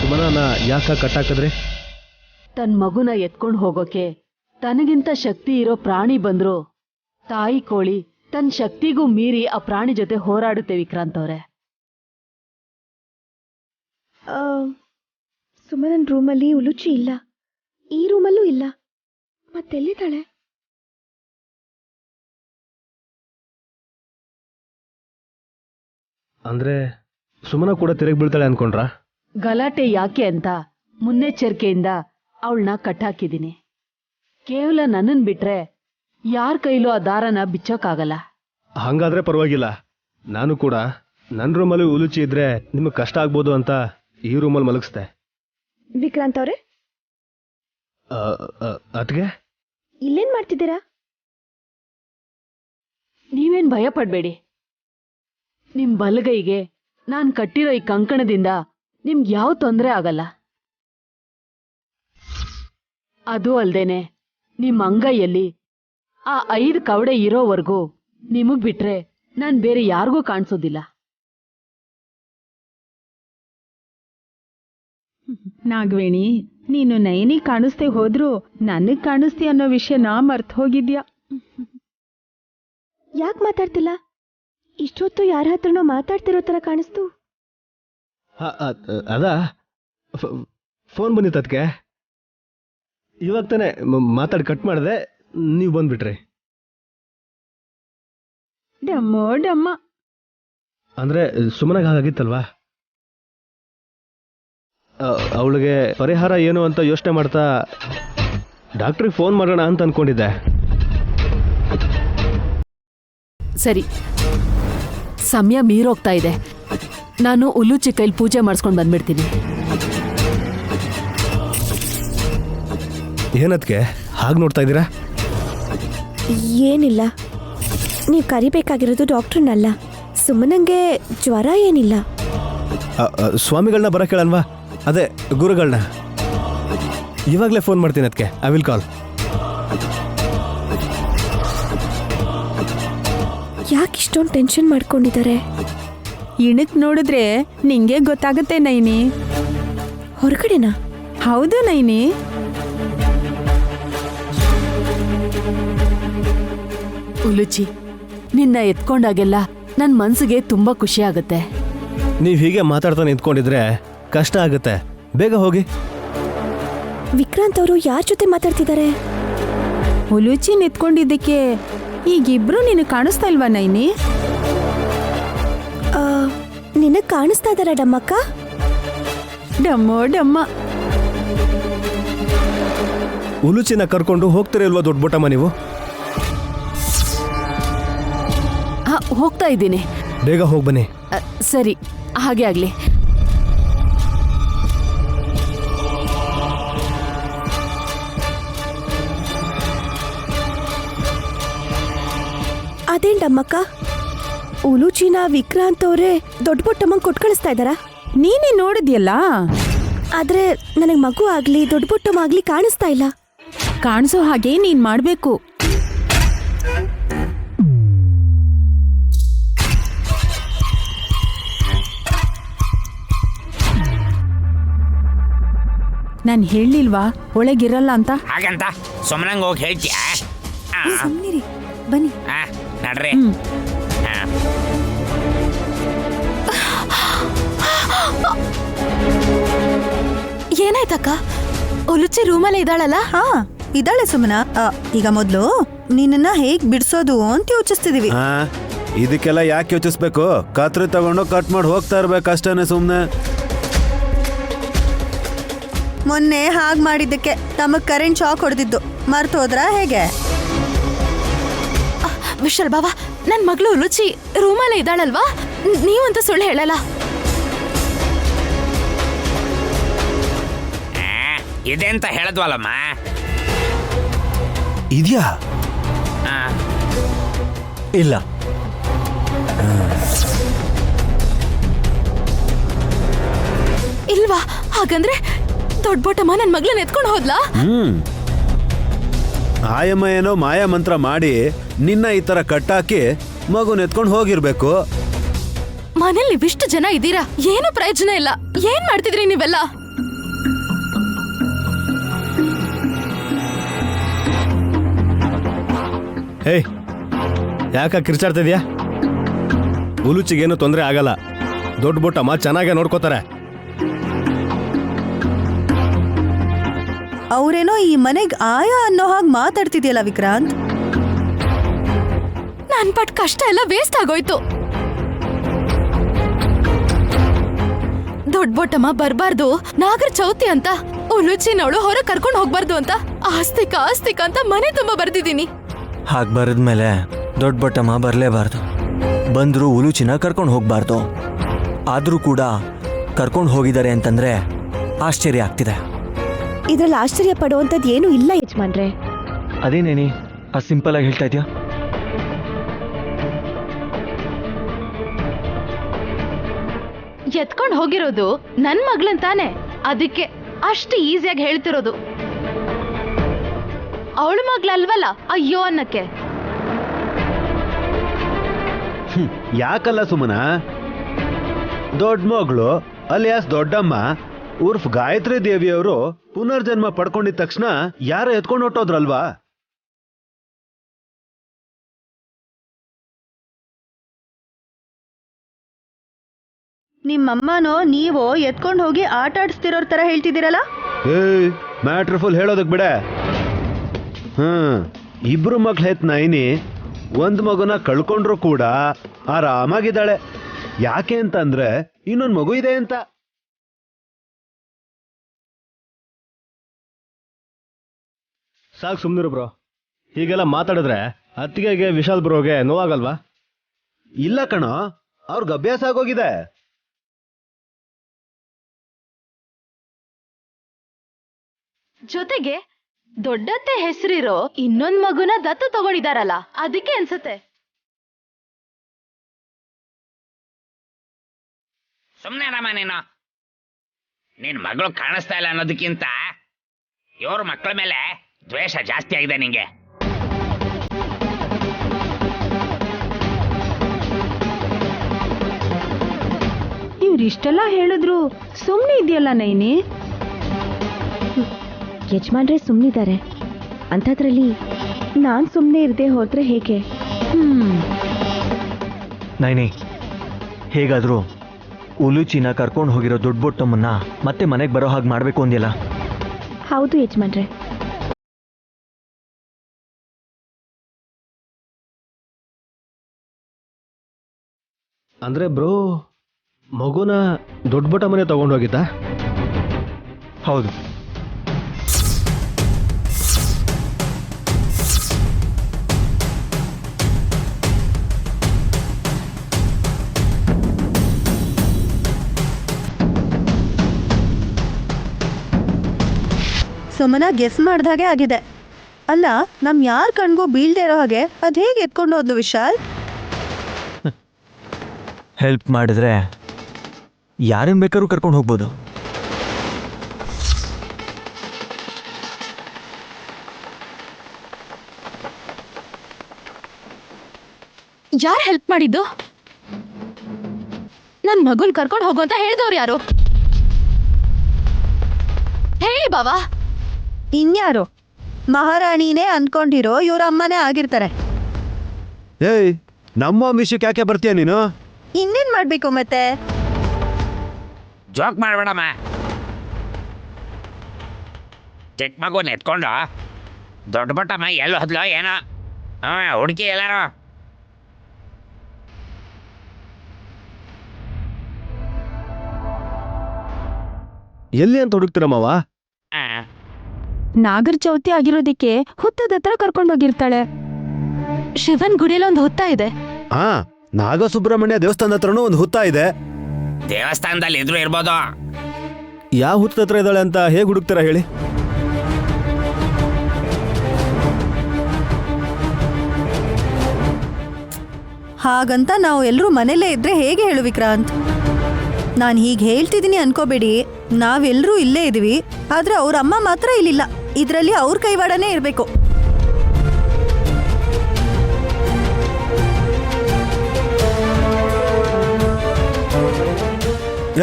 ಸುಮನನ ಯಾಕ ಕಟ್ಟಾಕಿದ್ರಿ? ತನ್ನ ಮಗುನ ಎತ್ಕೊಂಡು ಹೋಗೋಕೆ ತನಗಿಂತ ಶಕ್ತಿ ಇರೋ ಪ್ರಾಣಿ ಬಂದ್ರು ತಾಯಿ ಕೋಳಿ ತನ್ನ ಶಕ್ತಿಗೂ ಮೀರಿ ಆ ಪ್ರಾಣಿ ಜೊತೆ ಹೋರಾಡುತ್ತೆ ವಿಕ್ರಾಂತ್ ಅವ್ರೆ. ಸುಮನನ್ ರೂಮಲ್ಲಿ ಉಲುಚಿ ಇಲ್ಲ, ಈ ರೂಮಲ್ಲೂ ಇಲ್ಲ, ಮತ್ತೆಲ್ಲಿದ್ದಾಳೆ? ಅಂದ್ರೆ ಸುಮನ ಕೂಡ ತಿರುಗಿ ಬೀಳ್ತಾಳೆ ಅನ್ಕೊಂಡ್ರಾ? ಗಲಾಟೆ ಯಾಕೆ ಅಂತ ಮುನ್ನೆಚ್ಚರಿಕೆಯಿಂದ ಅವಳನ್ನ ಕಟ್ಟಾಕಿದ್ದೀನಿ. ಕೇವಲ ನನ್ನನ್ ಬಿಟ್ರೆ ಯಾರ ಕೈಲೂ ಆ ದಾರನ ಬಿಚ್ಚೋಕ್ಕಾಗಲ್ಲ. ಹಂಗಾದ್ರೆ ಪರವಾಗಿಲ್ಲ, ನಾನು ಕೂಡ ನನ್ನ ರೂಮಲ್ಲಿ ಉಲುಚಿ ಇದ್ರೆ ನಿಮಗೆ ಕಷ್ಟ ಆಗ್ಬೋದು ಅಂತ ಈ ರೂಮಲ್ಲಿ ಮಲಗಿಸ್ದೆ. ವಿಕ್ರಾಂತ್ ಅವ್ರೆ, ಅದ್ಗೆ ಇಲ್ಲೇನ್ ಮಾಡ್ತಿದ್ದೀರಾ? ನೀವೇನ್ ಭಯ ಪಡ್ಬೇಡಿ. ನಿಮ್ ಬಲಗೈಗೆ ನಾನ್ ಕಟ್ಟಿರೋ ಈ ಕಂಕಣದಿಂದ ನಿಮ್ಗೆ ಯಾವ ತೊಂದರೆ ಆಗಲ್ಲ. ಅದು ಅಲ್ದೇನೆ ನಿಮ್ ಅಂಗೈಯಲ್ಲಿ ಆ 5 ಕವಡೆ ಇರೋವರೆಗೂ ನಿಮಗ್ ಬಿಟ್ರೆ ನಾನ್ ಬೇರೆ ಯಾರಿಗೂ ಕಾಣಿಸೋದಿಲ್ಲ. ನಾಗವೇಣಿ, ನೀನು ನಯನಿ ಕಾಣಿಸ್ದೆ ಹೋದ್ರು ನನಗ್ ಕಾಣಿಸ್ತಿ ಅನ್ನೋ ವಿಷಯನ ಮರ್ತ್ ಹೋಗಿದ್ಯಾ. ಯಾಕೆ ಮಾತಾಡ್ತಿಲ್ಲ? ಇಷ್ಟೊತ್ತು ಯಾರ ಹತ್ರನೋ ಮಾತಾಡ್ತಿರೋ ತರ ಕಾಣಿಸ್ತು. ಅದ ಫೋನ್ ಬಂದಿತ್ತು, ಅದಕ್ಕೆ ಇವಾಗ ತಾನೆ ಮಾತಾಡಿ ಕಟ್ ಮಾಡಿದೆ, ನೀವು ಬಂದ್ಬಿಟ್ರಿ. ಡಮ್ಮೋ ಡಮ್ಮ. ಅಂದ್ರೆ ಸುಮನಾಗ ಹಾಗಾಗಿತ್ತಲ್ವಾ, ಅವಳಿಗೆ ಪರಿಹಾರ ಏನು ಅಂತ ಯೋಚನೆ ಮಾಡ್ತಾ ಡಾಕ್ಟ್ರಿಗೆ ಫೋನ್ ಮಾಡೋಣ ಅಂತ ಅನ್ಕೊಂಡಿದ್ದೆ. ಸರಿ, ಸಮಯ ಮೀರೋಗ್ತಾ ಇದೆ. ನಾನು ಉಲುಚಿ ಕೈಲಿ ಪೂಜೆ ಮಾಡಿಸ್ಕೊಂಡು ಬಂದ್ಬಿಡ್ತೀನಿ. ಏನದ್ಕೆ ಹಾಗೆ ನೋಡ್ತಾ ಇದ್ದೀರಾ? ಏನಿಲ್ಲ, ನೀವು ಕರಿಬೇಕಾಗಿರೋದು ಡಾಕ್ಟ್ರನ್ನಲ್ಲ. ಸುಮ್ಮನಂಗೆ ಜ್ವರ ಏನಿಲ್ಲ. ಸ್ವಾಮಿಗಳನ್ನ ಬರ ಕೇಳಲ್ವಾ? ಅದೇ ಗುರುಗಳನ್ನ. ಇವಾಗಲೇ ಫೋನ್ ಮಾಡ್ತೀನಿ ಅದಕ್ಕೆ. I will call. ಯಾಕೆ ಇಷ್ಟೊಂದು ಟೆನ್ಷನ್ ಮಾಡ್ಕೊಂಡಿದ್ದಾರೆ? ಇಣಕ್ ನೋಡಿದ್ರೆ ನಿಂಗೆ ಗೊತ್ತಾಗುತ್ತೆ ನೈನಿ. ಹೊರಗಡೆನಾ? ಹೌದು ನೈನಿ. ಉಲುಚಿ, ನಿನ್ನ ಎತ್ಕೊಂಡಾಗೆಲ್ಲ ನನ್ನ ಮನ್ಸಿಗೆ ತುಂಬಾ ಖುಷಿ ಆಗುತ್ತೆ. ನೀವು ಹೀಗೆ ಮಾತಾಡ್ತಾ ನಿಂತ್ಕೊಂಡಿದ್ರೆ ಕಷ್ಟ ಆಗುತ್ತೆ. ಬೇಗ ಹೋಗಿ. ವಿಕ್ರಾಂತ್ ಅವರು ಯಾರ ಜೊತೆ ಮಾತಾಡ್ತಿದ್ದಾರೆ? ಹುಲುಚಿ ನಿಂತ್ಕೊಂಡಿದ್ದಕ್ಕೆ ಈಗಿಬ್ರು ನಿನಗೆ ಕಾಣಿಸ್ತಾ ಇಲ್ವಾ ನೈನಿ? ನಿನಗ್ ಕಾಣಿಸ್ತಾ ಇದಾರ ಡಮ್ಮಕ್ಕ? ಡಮ್ಮೋ ಡಮ್ಮ. ಉಲುಚಿನ ಕರ್ಕೊಂಡು ಹೋಗ್ತಿರಲ್ವಾ ದೊಡ್ಡ ಬೊಟ್ಟಮ್ಮ ನೀವು? ಹೋಗ್ತಾ ಇದ್ದೀನಿ. ಬೇಗ ಹೋಗಿ ಬನ್ನಿ. ಸರಿ, ಹಾಗೆ ಆಗ್ಲಿ. ಅದೇನ್ ಡಮ್ಮಕ್ಕ, ಉಲುಚಿನ ವಿಕ್ರಾಂತ್ ಅವರೇ ದೊಡ್ಡ ಬೊಟ್ಟಮ್ಮಂಗ್ ಕೊಟ್ಟು ಕಳಿಸ್ತಾ ಇದ್ದಾರಾ? ನೀನೇ ನೋಡಿದ್ಯಲ್ಲ. ಆದ್ರೆ ನನಗ್ ಮಗು ಆಗ್ಲಿ ದೊಡ್ಡ ಬೊಟ್ಟಮ್ಮ ಆಗ್ಲಿ ಕಾಣಿಸ್ತಾ ಇಲ್ಲ. ಕಾಣಿಸೋ ಹಾಗೆ ನೀನ್ ಮಾಡ್ಬೇಕು. ನಾನು ಹೇಳಿಲ್ವಾ ಒಳಗಿರಲ್ಲ ಅಂತ? ಹಾಗಂತ ಸುಮ್ಮನಂಗೆ ಹೋಗಿ ಹೇಳ್ತೀಯಾ? ಸುಮ್ಮನಿರಿ, ಬನ್ನಿ. ನಡ್ರಿ. ಏನಾಯ್ತಕ್ಕ? ಉಲುಚಿ ರೂಮಲ್ಲೇ ಇದ್ದಾಳಲ್ಲ? ಹಾ ಇದ್ದಾಳೆ ಸುಮನ. ಈಗ ಮೊದ್ಲು ನಿನ್ನ ಹೇಗ್ ಬಿಡ್ಸೋದು ಅಂತ ಯೋಚಿಸ್ತಿದೀವಿ. ಇದಕ್ಕೆಲ್ಲ ಯಾಕೆ ಯೋಚಿಸ್ಬೇಕು? ಕತ್ರಿ ತಗೊಂಡು ಕಟ್ ಮಾಡಿ ಹೋಗ್ತಾ ಇರ್ಬೇಕಷ್ಟೇನೆ ಸುಮ್ನೆ. ಮೊನ್ನೆ ಹಾಗ್ ಮಾಡಿದ್ದಕ್ಕೆ ತಮಗ್ ಕರೆಂಟ್ ಶಾಕ್ ಹೊಡೆದಿದ್ದು ಮರ್ತು ಹೋದ್ರ ಹೇಗೆ? ವಿಶಾಲ್ ಬಾಬಾ, ನನ್ ಮಗಳು ಉಲುಚಿ ರೂಮಲ್ಲೇ ಇದ್ದಾಳಲ್ವಾ? ನೀವಂತ ಸುಳ್ಳು ಹೇಳಲ್ಲ. ಇದೆ ಅಂತ ಹೇಳದ್ವಲ್ಲಮ್ಮ. ಇದ್ಯಾ? ಇಲ್ಲ. ಇಲ್ವಾ? ಹಾಗಂದ್ರೆ ದೊಡ್ಡ ಬೊಟ್ಟಮ್ಮ ನನ್ ಮಗಳನ್ನ ಎತ್ಕೊಂಡು ಹೋದ್ಲಾ? ಆಯಮ್ಮ ಏನೋ ಮಾಯಾ ಮಂತ್ರ ಮಾಡಿ ನಿನ್ನ ಈ ತರ ಕಟ್ಟಾಕಿ ಮಗುನ ಎತ್ಕೊಂಡು ಹೋಗಿರ್ಬೇಕು. ಮನೇಲಿ ಇವಿಷ್ಟು ಜನ ಇದ್ದೀರಾ, ಏನು ಪ್ರಯೋಜನ ಇಲ್ಲ. ಏನ್ ಮಾಡ್ತಿದ್ರಿ ನೀವೆಲ್ಲ? ಏಯ್ ಯಾಕೆ ಕಿರ್ಚಾಡ್ತಾ ಇದೀಯಾ? ಉಲುಚಿಗೇನು ತೊಂದರೆ ಆಗಲ್ಲ. ದೊಡ್ಡ ಬೊಟ್ಟಮ್ಮ ಚೆನ್ನಾಗೇ ನೋಡ್ಕೋತಾರೆ. ಅವ್ರೇನೋ ಈ ಮನೆಗ್ ಆಯಾ ಅನ್ನೋ ಹಾಗೆ ಮಾತಾಡ್ತಿದ್ಯಲ್ಲ ವಿಕ್ರಾಂತ್. ನನ್ ಪಟ್ ಕಷ್ಟ ಎಲ್ಲ ವೇಸ್ಟ್ ಆಗೋಯ್ತು. ದೊಡ್ಡ ಬೊಟ್ಟಮ್ಮ ಬರ್ಬಾರ್ದು, ನಾಗರ ಚೌತಿ ಅಂತ, ಉಲುಚಿನವಳು ಹೊರ ಕರ್ಕೊಂಡು ಹೋಗ್ಬಾರ್ದು ಅಂತ ಆಸ್ತಿಕ ಆಸ್ತಿಕ ಅಂತ ಮನೆ ತುಂಬಾ ಬರ್ದಿದ್ದೀನಿ. ಹಾಗೆ ಬರೆದ್ಮೇಲೆ ದೊಡ್ಡ ಬೊಟ್ಟಮ್ಮ ಬರಲೇಬಾರ್ದು. ಬಂದರೂ ಉಲುಚಿನ ಕರ್ಕೊಂಡು ಹೋಗ್ಬಾರ್ದು. ಆದರೂ ಕೂಡ ಕರ್ಕೊಂಡು ಹೋಗಿದ್ದಾರೆ ಅಂತಂದ್ರೆ ಆಶ್ಚರ್ಯ ಆಗ್ತಿದೆ. ಇದ್ರಲ್ಲಿ ಆಶ್ಚರ್ಯ ಪಡುವಂಥದ್ದು ಏನೂ ಇಲ್ಲ ಯಜಮಾನ್ರೆ. ಅದೇನೇನಿ ಆ ಸಿಂಪಲ್ ಆಗಿ ಹೇಳ್ತಾ ಇದೆಯಾ? ಎತ್ಕೊಂಡ್ ಹೋಗಿರೋದು ನನ್ ಮಗಳಂತಾನೆ, ಅದಕ್ಕೆ ಅಷ್ಟು ಈಸಿಯಾಗಿ ಹೇಳ್ತಿರೋದು. ಅವಳ ಮಗ್ಳಲ್ವಲ್ಲ ಅಯ್ಯೋ ಅನ್ನಕ್ಕೆ. ಯಾಕಲ್ಲ ಸುಮನ, ದೊಡ್ಡ ಮಗಳು ಅಲಿಯಾಸ್ ದೊಡ್ಡಮ್ಮ ಉರ್ಫ್ ಗಾಯತ್ರಿ ದೇವಿಯವರು ಪುನರ್ಜನ್ಮ ಪಡ್ಕೊಂಡಿದ ತಕ್ಷಣ ಯಾರೋ ಎತ್ಕೊಂಡು ಹೊಟ್ಟೋದ್ರಲ್ವಾ? ನಿಮ್ಮಮ್ಮನೋ ನೀವೋ ಎತ್ಕೊಂಡು ಹೋಗಿ ಆಟ ಆಡಿಸ್ತಿರೋರ್ ತರ ಹೇಳ್ತಿದ್ದೀರಲ್ಲ. ಏಯ್ ಮ್ಯಾಟ್ರ್ ಫುಲ್ ಹೇಳೋದಕ್ ಬಿಡೆ. ಇಬ್ರು ಮಕ್ಳು ಹೆತ್ ನೈನಿ ಒಂದ್ ಮಗುನ ಕಳ್ಕೊಂಡ್ರು ಕೂಡ ಆರಾಮಾಗಿದ್ದಾಳೆ. ಯಾಕೆ ಅಂತಂದ್ರೆ ಇನ್ನೊಂದ್ ಮಗು ಇದೆ ಅಂತ. ಸಾಕು ಸುಮ್ಮನಿರು ಬ್ರೋ. ಹೀಗೆಲ್ಲ ಮಾತಾಡಿದ್ರೆ ಅತ್ತಿಗೆಗೆ ವಿಶಾಲ್ ಬ್ರೋಗೆ ನೋವಾಗಲ್ವಾ? ಇಲ್ಲ ಕಣೋ, ಅವ್ರಿಗೆ ಅಭ್ಯಾಸ ಆಗೋಗಿದೆ. ಜೊತೆಗೆ ದೊಡ್ಡತ್ತೆ ಹೆಸರಿರೋ ಇನ್ನೊಂದ್ ಮಗುನ ದತ್ತು ತಗೊಂಡಿದಾರಲ್ಲ, ಅದಕ್ಕೆ ಅನ್ಸತ್ತೆ. ಸುಮ್ನೆ ರಮ್ಮ ನೀನು. ನಿನ್ ಮಗಳು ಕಾಣಿಸ್ತಾ ಇಲ್ಲ ಅನ್ನೋದಕ್ಕಿಂತ ಇವ್ರ ಮಕ್ಕಳ ಮೇಲೆ ದ್ವೇಷ ಜಾಸ್ತಿ ಆಗಿದೆ ನಿಂಗೆ. ಇವ್ರಿಷ್ಟೆಲ್ಲ ಹೇಳಿದ್ರು ಸುಮ್ಮನೆ ಇದೆಯಲ್ಲ ನೈನಿ. ಯಜಮಾನ್ರೆ ಸುಮ್ಮನಿದ್ದಾರೆ, ಅಂಥದ್ರಲ್ಲಿ ನಾನು ಸುಮ್ಮನೆ ಇರದೆ ಹೋದ್ರೆ ಹೇಗೆ? ನೈನಿ, ಹೇಗಾದರೂ ಉಲುಚಿನ ಕರ್ಕೊಂಡು ಹೋಗಿರೋ ದೊಡ್ಡ ಬೊಟ್ಟಮ್ಮನ್ನ ಮತ್ತೆ ಮನೆಗೆ ಬರೋ ಹಾಗೆ ಮಾಡಬೇಕು ಅಂದಿಲ್ಲ. ಹೌದು ಯಜಮಾನ್ರೆ. ಅಂದ್ರೆ ಬ್ರೋ, ಮಗುನ ದೊಡ್ಡ ಬೊಟ್ಟ ಮನೆ ತಗೊಂಡೋಗಿದ್ದ? ಹೌದು. ಸುಮನ ಗೆಸ್ ಮಾಡ್ದಾಗೆ ಆಗಿದೆ. ಅಲ್ಲ, ನಮ್ ಯಾರ ಕಣ್ಗೂ ಬೀಳ್ದೇ ಇರೋ ಹಾಗೆ ಅದ್ ಹೇಗೆ ಎತ್ಕೊಂಡು ಹೋದ್ಲು ವಿಶಾಲ್? ಹೆಲ್ಪ್ ಮಾಡಿದ್ರೆ ಯಾರನ್ನು ಬೇಕಾದ್ರೂ ಕರ್ಕೊಂಡು ಹೋಗ್ಬೋದು. ಯಾರು ಹೆಲ್ಪ್ ಮಾಡಿದ್ದು? ನನ್ ಮಗುನ್ ಕರ್ಕೊಂಡು ಹೋಗು ಅಂತ ಹೇಳ್ದವ್ರು ಯಾರು? ಹೇಳಿ ಬಾವಾ. ಇನ್ಯಾರು? ಮಹಾರಾಣಿನೇ ಅನ್ಕೊಂಡಿರೋ ಇವ್ರ ಅಮ್ಮನೇ ಆಗಿರ್ತಾರೆ. ಏಯ್, ನಮ್ಮ ವಿಷಯಕ್ಕೆ ಯಾಕೆ ಬರ್ತೀಯ ನೀನು? ಇನ್ನೇನ್ ಮಾಡ್ಬೇಕು ಮತ್ತೆ? ಜೋಕ್ ಮಾಡ್ಬೇಡಮ್ಮ. ಚಿಕ್ಕ ಮಗುನ ಎತ್ಕೊಂಡು ದೊಡ್ಡ ಬೊಟ್ಟಮ್ಮ ಎಲ್ಲಿ ಹೋದ್ಲೋ ಏನೋ. ಹುಡುಕಿ ಎಲ್ಲಾರು. ಎಲ್ಲಿ ಅಂತ ಹುಡುಕ್ತಿರಮ್ಮವ? ನಾಗರ ಚೌತಿ ಆಗಿರೋದಿಕ್ಕೆ ಹುತ್ತದ ಹತ್ರ ಕರ್ಕೊಂಡೋಗಿರ್ತಾಳೆ. ಶಿವನ್ ಗುಡಿಯಲ್ಲಿ ಒಂದು ಹುತ್ತ ಇದೆ. ಹಾ, ನಾಗಸುಬ್ರಹ್ಮಣ್ಯ ದೇವಸ್ಥಾನದ ಹತ್ರನೂ ಒಂದು ಹುತ್ತ ಇದೆ. ದೇವಸ್ಥಾನದಲ್ಲಿ ಇದ್ರು ಇರ್ಬೋದು. ಯಾವ ಹುತ್ತದ ಹತ್ರ ಇದ್ದಾಳೆ ಅಂತ ಹೇಗೆ ಹುಡುಕ್ತೀರಾ ಹೇಳಿ? ಹಾಗಂತ ನಾವು ಎಲ್ಲರೂ ಮನೇಲೇ ಇದ್ರೆ ಹೇಗೆ ಹೇಳು ವಿಕ್ರಾಂತ್? ನಾನು ಹೀಗೆ ಹೇಳ್ತಿದ್ದೀನಿ ಅನ್ಕೋಬೇಡಿ. ನಾವೆಲ್ಲರೂ ಇಲ್ಲೇ ಇದೀವಿ, ಆದ್ರೆ ಅವ್ರ ಅಮ್ಮ ಮಾತ್ರ ಇಲ್ಲಿಲ್ಲ. ಇದರಲ್ಲಿ ಅವ್ರ ಕೈವಾಡನೇ ಇರಬೇಕು.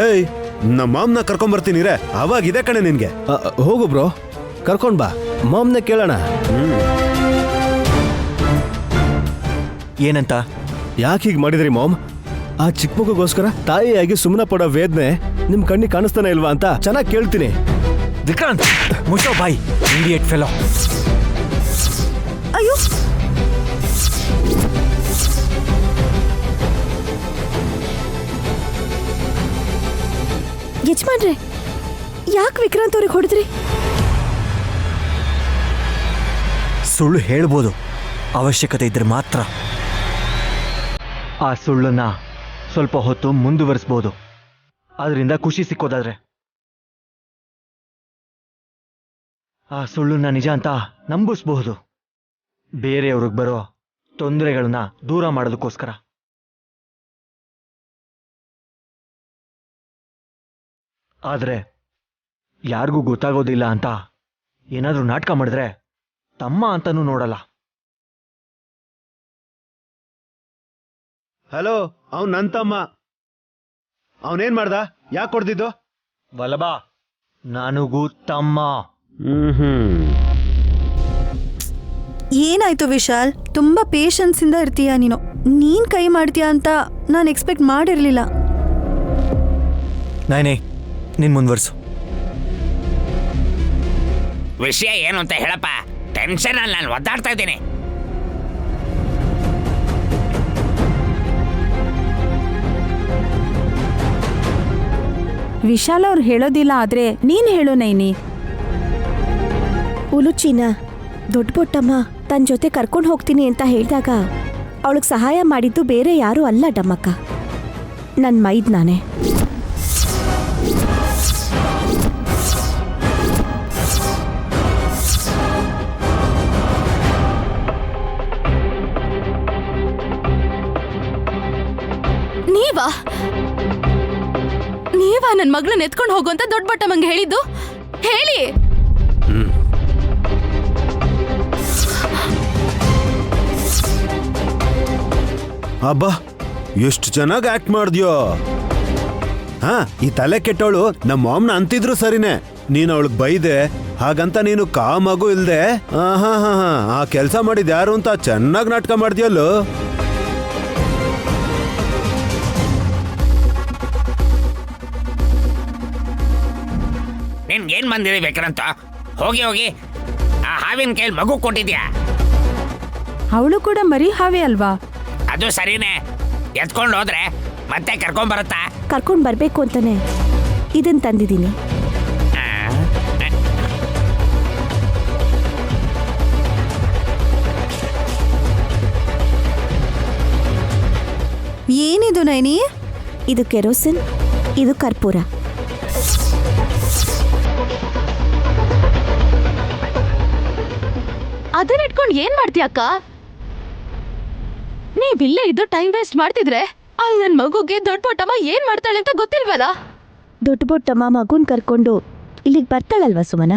ಏಯ್, ನಮ್ಮ ಮಾಮ್ನ ಕರ್ಕೊಂಬರ್ತೀನಿ ರೇ. ಅವಾಗಿದೆ ಕಣೆ ನಿನ್ಗೆ. ಹೋಗು ಬ್ರೋ, ಕರ್ಕೊಂಡ್ ಬಾ. ಮಾಮ್ನ ಕೇಳೋಣ. ಏನಂತ? ಯಾಕೆ ಹೀಗೆ ಮಾಡಿದ್ರಿ ಮಾಮ್? ಆ ಚಿಕ್ಕ ಮಗುಗೋಸ್ಕರ ತಾಯಿಯಾಗಿ ಸುಮ್ಮನೆ ಪಡೋ ವೇದನೆ ನಿಮ್ ಕಣ್ಣಿಗೆ ಕಾಣಿಸ್ತಾನೆ ಇಲ್ವಾ ಅಂತ ಚೆನ್ನಾಗಿ ಕೇಳ್ತೀನಿ. ವಿಕ್ರಾಂತ್, ಮುಚ್ಚೋ ಬಾಯ್, ಇಡಿಯಟ್ ಫೆಲೋ. ಅಯ್ಯೋ, ಯಜಮಾನ್ರೆ, ಯಾಕೆ ವಿಕ್ರಾಂತ್ ಅವ್ರಿಗೆ ಹೊಡೆದ್ರಿ? ಸುಳ್ಳು ಹೇಳ್ಬೋದು, ಅವಶ್ಯಕತೆ ಇದ್ರೆ ಮಾತ್ರ. ಆ ಸುಳ್ಳನ್ನ ಸ್ವಲ್ಪ ಹೊತ್ತು ಮುಂದುವರಿಸ್ಬೋದು, ಅದರಿಂದ ಖುಷಿ ಸಿಕ್ಕೋದಾದ್ರೆ. ಆ ಸುಳ್ಳನ್ನ ನಿಜ ಅಂತ ನಂಬಿಸ್ಬಹುದು, ಬೇರೆಯವ್ರಿಗೆ ಬರೋ ತೊಂದರೆಗಳನ್ನ ದೂರ ಮಾಡೋದಕ್ಕೋಸ್ಕರ. ಆದ್ರೆ ಯಾರಿಗೂ ಗೊತ್ತಾಗೋದಿಲ್ಲ ಅಂತ ಏನಾದ್ರೂ ನಾಟಕ ಮಾಡಿದ್ರೆ ತಮ್ಮ ಅಂತಾನೂ ನೋಡಲ್ಲ. ಹಲೋ, ಅವ್ನ್ ನನ್ ತಮ್ಮ. ಅವನೇನ್ ಮಾಡ್ದ? ಯಾಕೆ ಕೊಡ್ದಿದ್ದು? ವಲ್ಲಭ, ನನಗೂ ತಮ್ಮ. ಏನಾಯ್ತು ವಿಶಾಲ್? ತುಂಬಾ ಪೇಷನ್ಸ್ ಇಂದ ಇರ್ತೀಯ ನೀನು. ನೀನ್ ಕೈ ಮಾಡ್ತೀಯ ಅಂತ ನಾನು ಎಕ್ಸ್ಪೆಕ್ಟ್ ಮಾಡಿರ್ಲಿಲ್ಲ. ನಾನೇ ನೀನ್ ಮುಂದುವರ್ಸು. ವಿಷಯ ಏನು ಅಂತ ಹೇಳಪ್ಪ. ಟೆನ್ಷನ್ ಅಲ್ಲಿ ನಾನು ಒದ್ದಾಡ್ತಾ ಇದ್ದೀನಿ. ವಿಶಾಲ್ ಅವ್ರು ಹೇಳೋದಿಲ್ಲ, ಆದ್ರೆ ನೀನ್ ಹೇಳು ನೈನಿ. ಉಲುಚಿನ ದೊಡ್ಡ ಬೊಟ್ಟಮ್ಮ ತನ್ನ ಜೊತೆ ಕರ್ಕೊಂಡು ಹೋಗ್ತೀನಿ ಅಂತ ಹೇಳಿದಾಗ ಅವಳಿಗೆ ಸಹಾಯ ಮಾಡಿದ್ದು ಬೇರೆ ಯಾರೂ ಅಲ್ಲ ಡಮ್ಮಕ್ಕ, ನನ್ನ ಮೈದ್ ನಾನೇ. ನೀವಾ ನನ್ ಮಗಳನ್ನ ಎತ್ಕೊಂಡು ಹೋಗುವಂತ ದೊಡ್ಡ ಬಟ್ಟಮ್ಮಂಗೆ ಹೇಳಿದ್ದು? ಹೇಳಿ. ಅಬ್ಬಾ, ಎಷ್ಟು ಚೆನ್ನಾಗಿ ಆಕ್ಟ್ ಮಾಡ್ದ್ಯೋ. ಹಾ, ಈ ತಲೆ ಕೆಟ್ಟವಳು ನಮ್ಮ ಮಾಮ್ನ ಅಂತಿದ್ರು ಸರಿನೇ. ನೀನ್ ಅವಳಿಗೆ ಬೈದೆ, ಹಾಗಂತ ನೀನು ಕಾಮಗೂ ಇಲ್ದೆ ಆ ಕೆಲಸ ಮಾಡಿದ್ ಯಾರು ಅಂತ ಚೆನ್ನಾಗಿ ನಾಟಕ ಮಾಡ್ದ್ಯಲ್ಲೋ. ನಿನ್ಗೇನ್ ಬಂದಿದೆ ವಿಕ್ರಾಂತ? ಹೋಗಿ ಹೋಗಿ ಆ ಹಾವಿನ ಕೈಯಲ್ಲಿ ಮಗು ಕೊಟ್ಟಿದ್ಯಾ? ಅವಳು ಕೂಡ ಮರಿ ಹಾವೇ ಅಲ್ವಾ? ಅದು ಸರಿನೇ. ಎತ್ಕೊಂಡು ಹೋದ್ರೆ ಮತ್ತೆ ಕರ್ಕೊಂಡ್ ಬರುತ್ತಾ? ಕರ್ಕೊಂಡು ಬರಬೇಕು ಅಂತಾನೆ ಇದನ್ನ ತಂದಿದ್ದೀನಿ. ಏನಿದು ನೈನಿ? ಇದು ಕೆರೋಸಿನ್, ಇದು ಕರ್ಪೂರ. ಅದನ್ನ ಇಟ್ಕೊಂಡು ಏನ್ ಮಾಡ್ತೀಯಕ್ಕ? ನೀವಿಲ್ಲೇ ಇದ್ದು ಟೈಮ್ ವೇಸ್ಟ್ ಮಾಡ್ತಿದ್ರೆ ಅಲ್ಲಿ ನನ್ ಮಗುಗೆ ದೊಡ್ಡ ಬೊಟ್ಟಮ್ಮ ಏನ್ ಮಾಡ್ತಾಳೆ ಅಂತ ಗೊತ್ತಿಲ್ವಲ್ಲ? ದೊಡ್ಡ ಬೊಟ್ಟಮ್ಮ ಮಗುನ್ ಕರ್ಕೊಂಡು ಇಲ್ಲಿಗೆ ಬರ್ತಾಳಲ್ವಾ ಸುಮನ?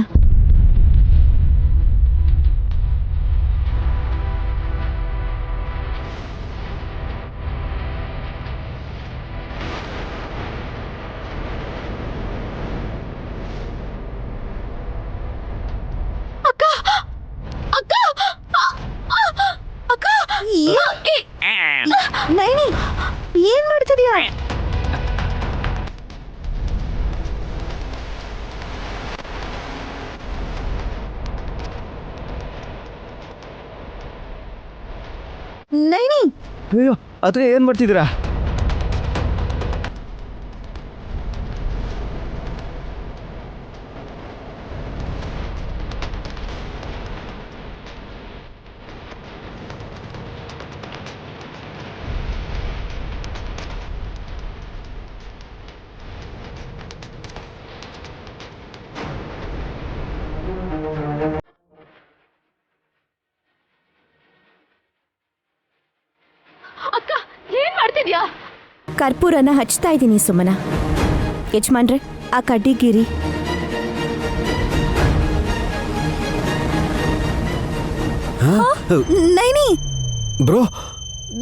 ನೈನಿ, ಏನ್ ಮಾಡ್ತಿದ್ಯಾ? ನೈನಿ, ಅಯ್ಯೋ, ಅದೇ ಏನ್ ಮಾಡ್ತಿದ್ದೀರಾ? ಅಕ್ಕ, ಏನ್ ಮಾಡ್ತಿದ್ಯಾ? ಕರ್ಪೂರನ ಹಚ್ತಾ ಇದ್ದೀನಿ ಸುಮನ. ಯಜಮಾನ್ರೆ, ಆ ಕಡ್ಡಿಗಿರಿ. ನೈನಿ, ಬ್ರೋ,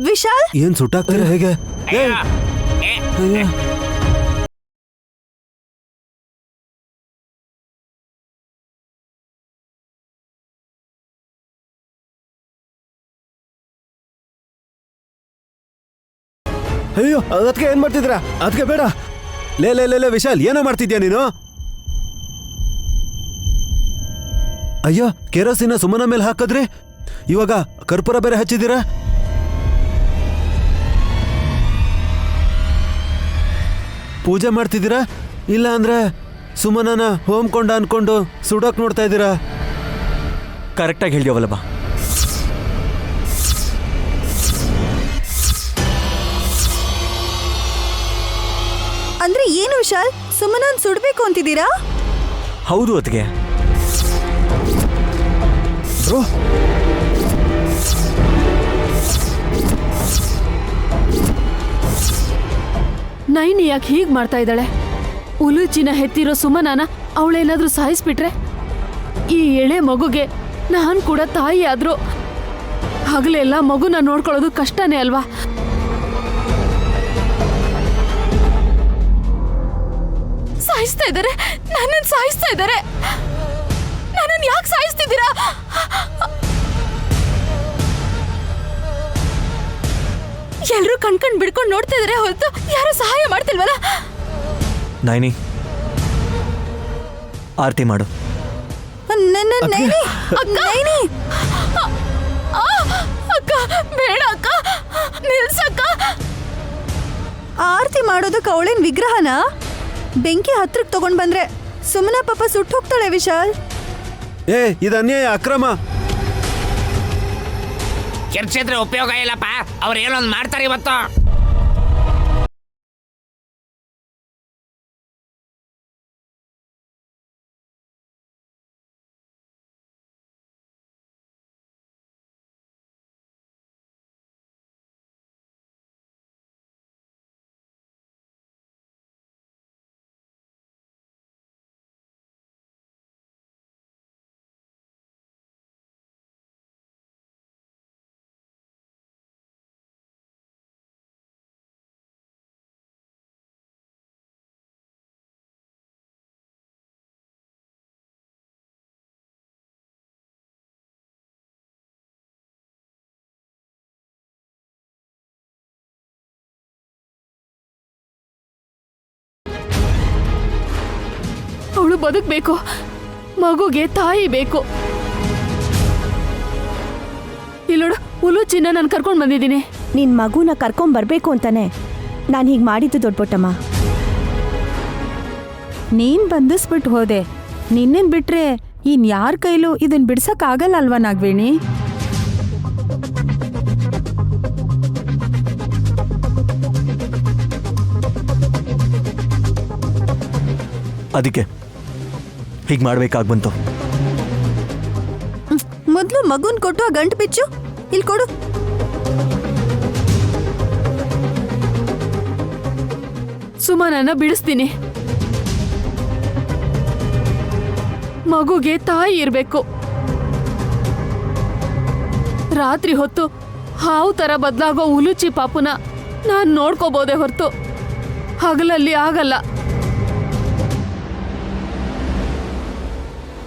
ವಿಶಾಲ್, ಏನ್ ಸುಟ್ಟಾಗ್ತೀರ ಹೇಗೆ? ಅಯ್ಯೋ. ಅಯ್ಯೋ ಅದಕ್ಕೆ ಏನ್ ಮಾಡ್ತಿದ್ರ? ಅದಕ್ಕೆ ಬೇಡ. ಲೇ ಲೇ ಲೇ ಲೇ ವಿಶಾಲ್, ಏನೋ ಮಾಡ್ತಿದ್ಯಾ ನೀನು? ಅಯ್ಯೋ, ಕೆರೋಸಿನ ಸುಮನ ಮೇಲೆ ಹಾಕಿದ್ರಿ, ಇವಾಗ ಕರ್ಪೂರ ಬೇರೆ ಹಚ್ಚಿದ್ದೀರಾ? ಪೂಜೆ ಮಾಡ್ತಿದ್ದೀರಾ? ಇಲ್ಲ ಅಂದ್ರೆ ಸುಮನನ ಹೋಮ್ಕೊಂಡ ಅನ್ಕೊಂಡು ಸುಡೋಕ್ ನೋಡ್ತಾ ಇದ್ದೀರಾ? ಕರೆಕ್ಟಾಗಿ ಹೇಳಿದ್ಯಾ ವಲ್ಲಭ. ಅಂದ್ರೆ ಏನು ವಿಶಾಲ್, ಸುಮನನ್ ಸುಡ್ಬೇಕು ಅಂತಿದ್ದೀರಾ? ಹೌದು ಅತ್ತಿಗೆ. ಬ್ರೋ, ನೈನಿ ಯಾಕೆ ಹೀಗ್ ಮಾಡ್ತಾ ಇದ್ದಾಳೆ? ಉಲುಚಿನ ಹೆತ್ತಿರೋ ಸುಮನಾನ ಅವಳೇನಾದ್ರೂ ಸಾಯಿಸ್ಬಿಟ್ರೆ? ಈ ಎಳೆ ಮಗುಗೆ ನಾನ್ ಕೂಡ ತಾಯಿ ಆದ್ರೂ ಹಗಲೆಲ್ಲ ಮಗುನ ನೋಡ್ಕೊಳ್ಳೋದು ಕಷ್ಟನೇ ಅಲ್ವಾ? ಸಾಯಿಸ್ತಾ ಇದ್ದಾರೆ, ನನ್ನನ್ನು ಸಾಯಿಸ್ತಾ ಇದ್ದಾರೆ. ನನ್ನನ್ನು ಯಾಕೆ ಸಾಯಿಸ್ತಿದ್ದೀರಾ? ಎಲ್ರೂ ಕಣ್ಕಂಡ್ ಬಿಡ್ಕೊಂಡು ನೋಡ್ತಾ ಇದಾರೆ ಹೊರತು ಯಾರು ಸಹಾಯ ಮಾಡ್ತಿಲ್ವಲ್ಲ? ನೈನಿ, ಆರತಿ ಮಾಡು. ನೈನಿ, ಅಕ್ಕ ಬೇಡ ಅಕ್ಕ, ನಿಲ್ಸಕ್ಕ. ಆರತಿ ಮಾಡೋದಕ್ಕೆ ಅವಳೇನ್ ವಿಗ್ರಹನ? ಬೆಂಕಿ ಹತ್ರಕ್ಕೆ ತಗೊಂಡ್ ಬಂದ್ರೆ ಸುಮನ ಪಾಪ ಸುಟ್ಟು ಹೋಗ್ತಾಳೆ ವಿಶಾಲ್. ಏ ಇದು ಅನ್ಯಾಯ, ಅಕ್ರಮ. ಕಿರ್ಚಿದ್ರೆ ಉಪಯೋಗ ಇಲ್ಲಪ್ಪ, ಅವ್ರು ಏನೊಂದು ಮಾಡ್ತಾರೆ ಇವತ್ತು. ಅವಳು ಬದುಕಬೇಕು, ಮಗುಗೆ ತಾಯಿ ಬೇಕು. ಇಲ್ಲೋಡು, ಉಲುಚಿನ ನಾನು ಕರ್ಕೊಂಡು ಬಂದಿದ್ದೀನಿ. ನಿನ್ ಮಗುನ ಕರ್ಕೊಂಡ್ ಬರ್ಬೇಕು ಅಂತಾನೆ ನಾನು ಹೀಗೆ ಮಾಡಿದ್ದು ದೊಡ್ಡಬೊಟ್ಟಮ್ಮ. ನೀನ್ ಬಂಧಿಸ್ಬಿಟ್ಟು ಹೋದೆ. ನಿನ್ನನ್ ಬಿಟ್ರೆ ಇನ್ ಯಾರ ಕೈಲೂ ಇದನ್ ಬಿಡ್ಸಕ್ ಆಗಲ್ಲ ಅಲ್ವಾ ನಾಗವೇಣಿ? ಅದಕ್ಕೆ ಹೀಗೆ ಮಾಡ್ಬೇಕಾಗಿ ಬಂತು. ಮೊದ್ಲು ಮಗುನ್ ಕೊಟ್ಟು ಆ ಗಂಟು ಬಿಚ್ಚು, ಇಲ್ಲಿ ಕೊಡು. ಸುಮನನ್ನ ಬಿಡಿಸ್ತೀನಿ. ಮಗುಗೆ ತಾಯಿ ಇರ್ಬೇಕು. ರಾತ್ರಿ ಹೊತ್ತು ಹಾವು ತರ ಬದಲಾಗೋ ಉಲುಚಿ ಪಾಪುನ ನಾನ್ ನೋಡ್ಕೋಬೋದೆ ಹೊರತು ಹಗಲಲ್ಲಿ ಆಗಲ್ಲ.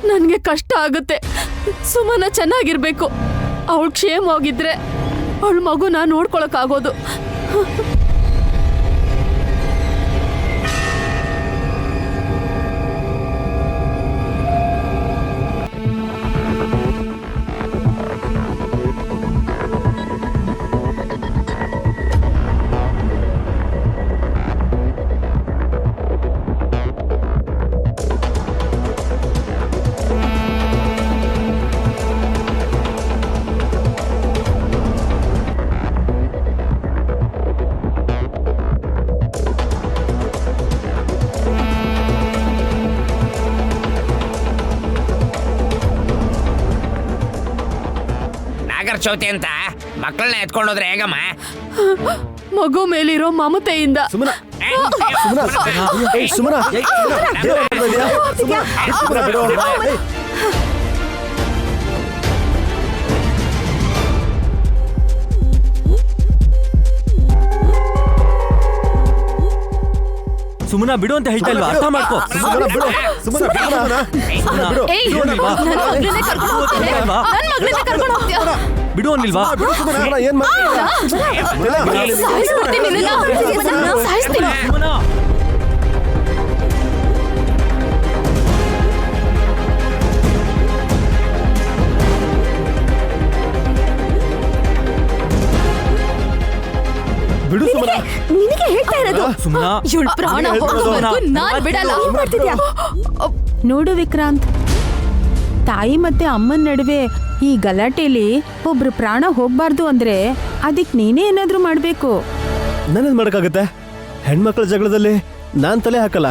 ನನ್ಗೆ ಕಷ್ಟ ಆಗುತ್ತೆ. ಸುಮನ ಚೆನ್ನಾಗಿರ್ಬೇಕು. ಅವಳು ಕ್ಷೇಮವಾಗಿದ್ರೆ ಅವಳ ಮಗುನ ನೋಡ್ಕೊಳಕ್ಕಾಗೋದು. ನಾಗರ ಚೌತಿ ಅಂತ ಮಕ್ಕಳನ್ನ ಎತ್ಕೊಂಡೋದ್ರೆ ಹೇಗಮ್ಮ? ಮಗು ಮೇಲಿರೋ ಮಮತೆಯಿಂದ. ಸುಮನ, ಸುಮನ, ಸುಮನ, ಸುಮ್ಮನ ಬಿಡು ಅಂತ ಹೇಳ್ತಾ ಇಲ್ವಾ? ಅರ್ಥ ಮಾಡ್ಕೋ. ಸುಮನ ಬಿಡು, ಸುಮನ ಬಿಡು. ಏಯ್, ನನ್ ಮಗ್ಳನ್ನೇ ಕರ್ಕೊಂಡು ಹೋಗ್ತೀನಿ. ನನ್ ಮಗ್ಳನ್ನೇ ಕರ್ಕೊಂಡು ಹೋಗ್ತೀಯ? ಬಿಡು ಅನ್ಲಿಲ್ವಾ? ಏನ್ ಮಾಡ್ತಿದ್ಯಾ? ಸಾಯಿಸ್ಬಿಡ್ತೀನಿ ನಿನ್ನನ್ನ. ಸಾಯಿಸ್ತೀನಿ. ಬಿಡು ಸುಮನ. ನಿನಗೆ ಹೇಳ್ತಾ ಇರೋದು. ಸುಮ್ಮನ ಇವಳ ಪ್ರಾಣ ಹೋಗೋವರೆಗೂ ನಾನ್ ಬಿಡಲ್ಲ. ಏನ್ ಮಾಡ್ತಿದ್ಯಾ? ನೋಡು ವಿಕ್ರಾಂತ್, ತಾಯಿ ಮತ್ತೆ ಅಮ್ಮನ ನಡುವೆ ಈ ಗಲಾಟೆಲಿ ಒಬ್ರು ಪ್ರಾಣ ಹೋಗ್ಬಾರ್ದು ಅಂದ್ರೆ ಅದಕ್ ನೀನೇ ಏನಾದ್ರೂ ಮಾಡ್ಬೇಕು. ನಾನೇನ್ ಮಾಡಕ್ಕಾಗತ್ತೆ? ಹೆಣ್ಮಕ್ಳ ಜಗಳದಲ್ಲಿ ನಾನ್ ತಲೆ ಹಾಕಲ್ಲ.